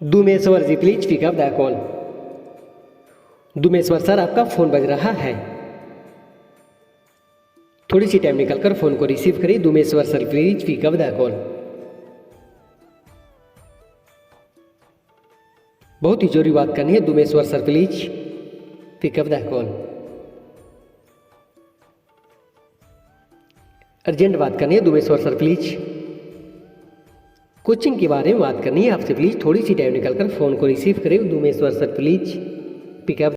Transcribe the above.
दुमेश्वर ji please pick up the call. Dumeshwar sir आपका phone बज रहा है, थोड़ी सी टाइम निकाल कर फ़ोन को रिसीव करिए। Dumeshwar sir please pick up the call. बहुत ही जरूरी बात करनी है, Dumeshwar sir please pick up the call. Urgent बात करनी है, दुमेश्वर सर प्लीज कोचिंग के बारे में बात करनी है आपसे, प्लीज़ थोड़ी सी टाइम निकालकर फ़ोन को रिसीव करें। दुमेश्वर सर प्लीज़ पिकअप